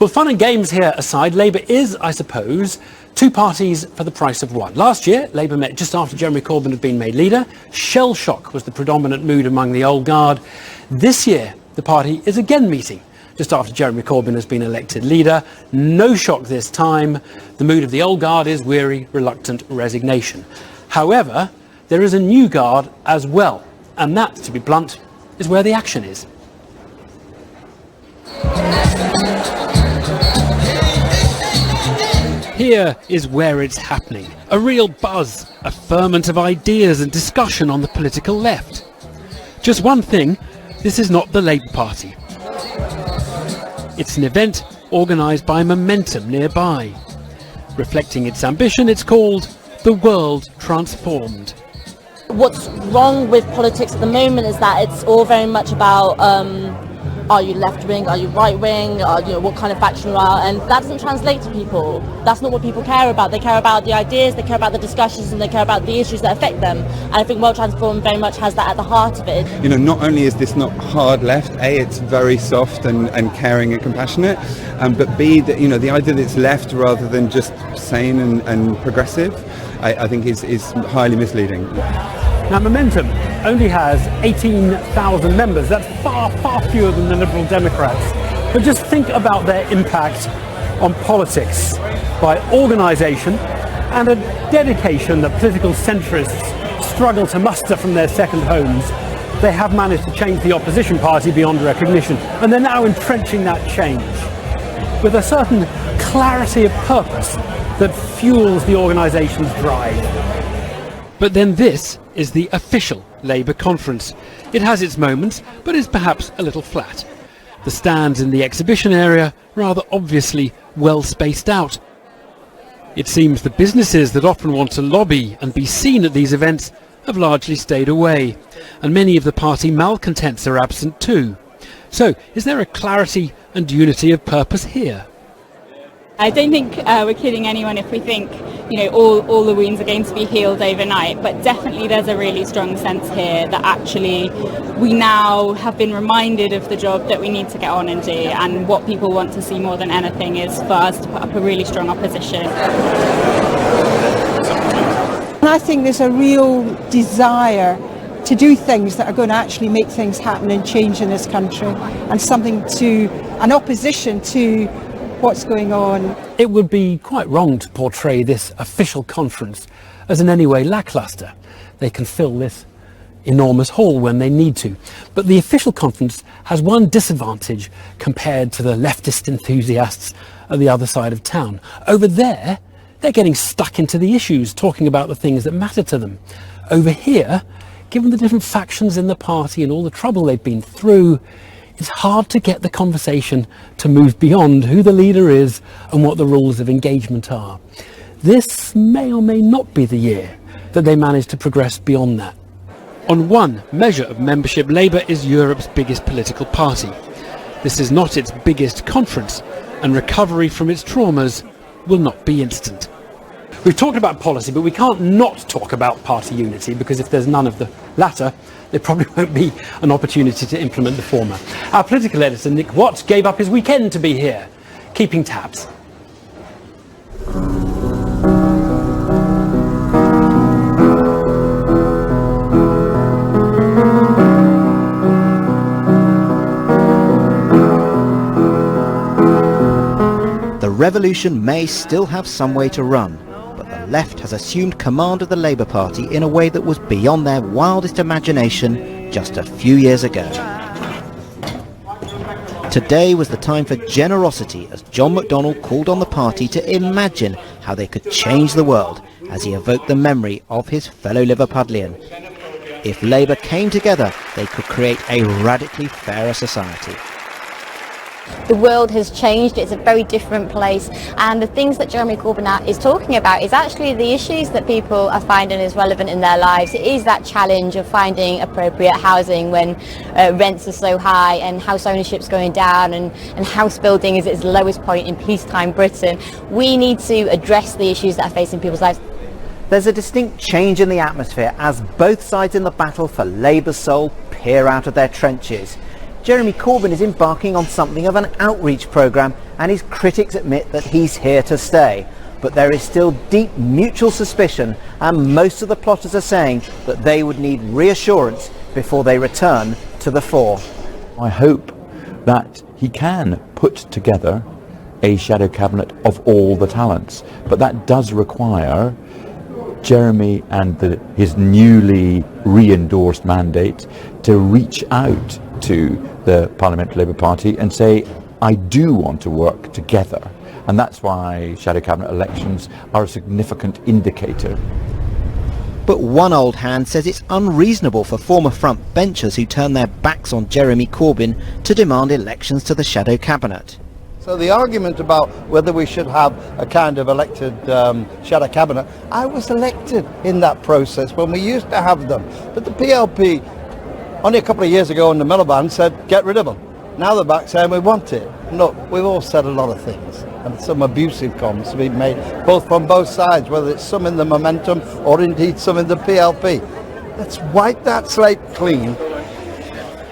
Well, fun and games here aside, Labour is, I suppose, two parties for the price of one. Last year, Labour met just after Jeremy Corbyn had been made leader. Shell shock was the predominant mood among the old guard. This year, the party is again meeting just after Jeremy Corbyn has been elected leader. No shock this time. The mood of the old guard is weary, reluctant resignation. However, there is a new guard as well, and that, to be blunt, is where the action is. Here is where it's happening. A real buzz, a ferment of ideas and discussion on the political left. Just one thing, this is not the Labour Party. It's an event organised by Momentum nearby. Reflecting its ambition, it's called The World Transformed. What's wrong with politics at the moment is that it's all very much about are you left wing, are you right wing, what kind of faction you are, and that doesn't translate to people. That's not what people care about. They care about the ideas, they care about the discussions, and they care about the issues that affect them. And I think World Transformed very much has that at the heart of it. Not only is this not hard left, A, it's very soft and caring and compassionate, but B, that the idea that it's left rather than just sane and progressive, I think is highly misleading. Now, Momentum only has 18,000 members. That's far, far fewer than the Liberal Democrats. But just think about their impact on politics by organisation and a dedication that political centrists struggle to muster from their second homes. They have managed to change the opposition party beyond recognition, and they're now entrenching that change with a certain clarity of purpose that fuels the organisation's drive. But then this is the official Labour conference. It has its moments, but is perhaps a little flat. The stands in the exhibition area rather obviously well spaced out. It seems the businesses that often want to lobby and be seen at these events have largely stayed away, and many of the party malcontents are absent too. So, is there a clarity and unity of purpose here? I don't think we're kidding anyone if we think, all the wounds are going to be healed overnight, but definitely there's a really strong sense here that actually we now have been reminded of the job that we need to get on and do, and what people want to see more than anything is for us to put up a really strong opposition. And I think there's a real desire to do things that are going to actually make things happen and change in this country, and an opposition to what's going on. It would be quite wrong to portray this official conference as in any way lacklustre. They can fill this enormous hall when they need to. But the official conference has one disadvantage compared to the leftist enthusiasts at the other side of town. Over there, they're getting stuck into the issues, talking about the things that matter to them. Over here, given the different factions in the party and all the trouble they've been through, it's hard to get the conversation to move beyond who the leader is and what the rules of engagement are. This may or may not be the year that they manage to progress beyond that. On one measure of membership, Labour is Europe's biggest political party. This is not its biggest conference, and recovery from its traumas will not be instant. We've talked about policy, but we can't not talk about party unity, because if there's none of the latter, there probably won't be an opportunity to implement the former. Our political editor, Nick Watts, gave up his weekend to be here, keeping tabs. The revolution may still have some way to run, but the left has assumed command of the Labour Party in a way that was beyond their wildest imagination just a few years ago. Today was the time for generosity as John McDonnell called on the party to imagine how they could change the world as he evoked the memory of his fellow Liverpudlian. If Labour came together, they could create a radically fairer society. The world has changed, it's a very different place, and the things that Jeremy Corbyn is talking about is actually the issues that people are finding is relevant in their lives. It is that challenge of finding appropriate housing when rents are so high and house ownership's going down and house building is at its lowest point in peacetime Britain. We need to address the issues that are facing people's lives. There's a distinct change in the atmosphere as both sides in the battle for Labour's soul peer out of their trenches. Jeremy Corbyn is embarking on something of an outreach programme, and his critics admit that he's here to stay. But there is still deep mutual suspicion, and most of the plotters are saying that they would need reassurance before they return to the fore. I hope that he can put together a shadow cabinet of all the talents, but that does require Jeremy and his newly re-endorsed mandate to reach out to the Parliamentary Labour Party and say, I do want to work together. And that's why shadow cabinet elections are a significant indicator. But one old hand says it's unreasonable for former front benchers who turn their backs on Jeremy Corbyn to demand elections to the shadow cabinet. So the argument about whether we should have a kind of elected shadow cabinet, I was elected in that process when we used to have them. But the PLP, only a couple of years ago under Miliband, said get rid of them. Now they're back saying we want it. Look, we've all said a lot of things, and some abusive comments have been made, both from both sides, whether it's some in the Momentum or indeed some in the PLP. Let's wipe that slate clean.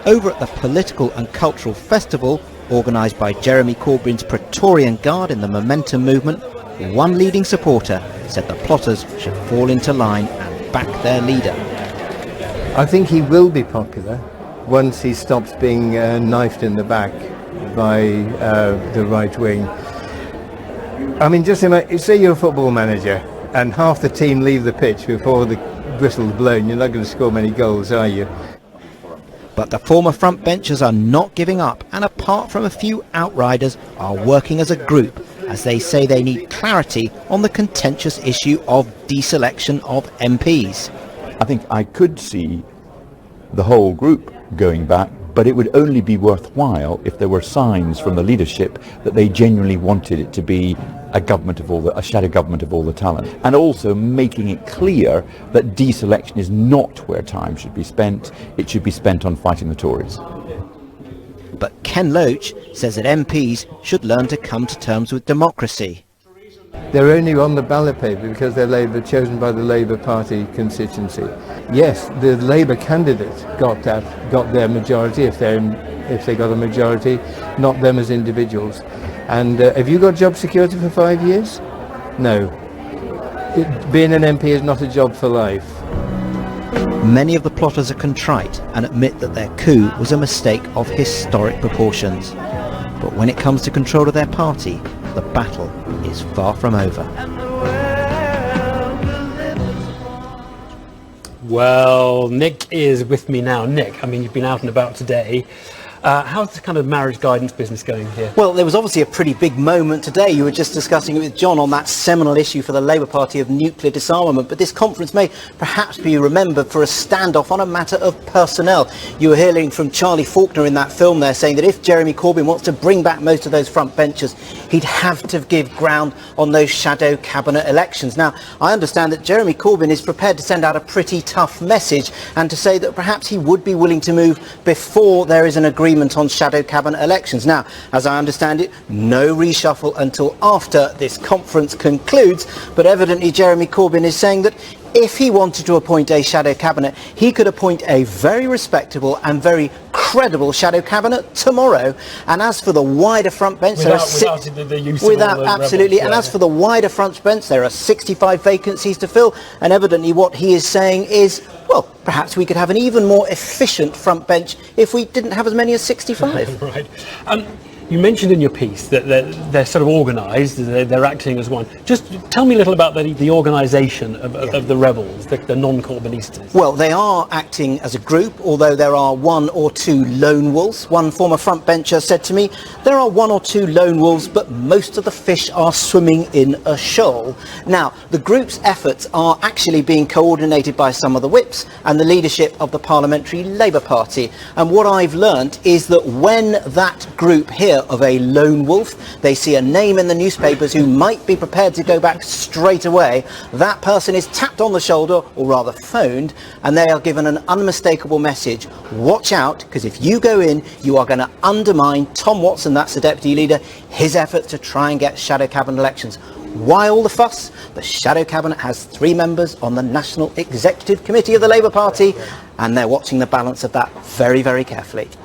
Over at the Political and Cultural Festival, organised by Jeremy Corbyn's Praetorian Guard in the Momentum movement, one leading supporter said the plotters should fall into line and back their leader. I think he will be popular once he stops being knifed in the back by the right wing. I mean, just imagine, say you're a football manager and half the team leave the pitch before the whistle's blown. You're not going to score many goals, are you? But the former front benchers are not giving up, and apart from a few outriders, are working as a group as they say they need clarity on the contentious issue of deselection of MPs. I think I could see the whole group going back, but it would only be worthwhile if there were signs from the leadership that they genuinely wanted it to be a shadow government of all the talent, and also making it clear that deselection is not where time should be spent. It should be spent on fighting the Tories. But Ken Loach says that MPs should learn to come to terms with democracy. They're only on the ballot paper because they're Labour, chosen by the Labour Party constituency. Yes, the Labour candidate got their majority if they got a majority, not them as individuals. And have you got job security for 5 years? No. Being an MP is not a job for life. Many of the plotters are contrite and admit that their coup was a mistake of historic proportions. But when it comes to control of their party, the battle is far from over. Well, Nick is with me now. Nick, I mean, you've been out and about today. How's the kind of marriage guidance business going here? Well, there was obviously a pretty big moment today. You were just discussing it with John on that seminal issue for the Labour Party of nuclear disarmament. But this conference may perhaps be remembered for a standoff on a matter of personnel. You were hearing from Charlie Faulkner in that film there saying that if Jeremy Corbyn wants to bring back most of those front benchers, he'd have to give ground on those shadow cabinet elections. Now, I understand that Jeremy Corbyn is prepared to send out a pretty tough message and to say that perhaps he would be willing to move before there is an agreement on shadow cabinet elections. Now, as I understand it, no reshuffle until after this conference concludes, but evidently Jeremy Corbyn is saying that if he wanted to appoint a shadow cabinet, he could appoint a very respectable and very credible shadow cabinet tomorrow. And as for the wider front bench, absolutely. And as for the wider front bench, there are 65 vacancies to fill. And evidently, what he is saying is, well, perhaps we could have an even more efficient front bench if we didn't have as many as 65. Right. You mentioned in your piece that they're sort of organised, they're acting as one. Just tell me a little about the organisation of the rebels, the non-Corbynistas. Well, they are acting as a group, although there are one or two lone wolves. One former front bencher said to me, there are one or two lone wolves, but most of the fish are swimming in a shoal. Now, the group's efforts are actually being coordinated by some of the whips and the leadership of the Parliamentary Labour Party. And what I've learnt is that when that group here of a lone wolf, they see a name in the newspapers who might be prepared to go back straight away, that person is tapped on the shoulder, or rather phoned, and they are given an unmistakable message. Watch out, because if you go in, you are going to undermine Tom Watson, that's the deputy leader, his efforts to try and get shadow cabinet elections. Why all the fuss? The shadow cabinet has 3 members on the National Executive Committee of the Labour Party, and they're watching the balance of that very, very carefully.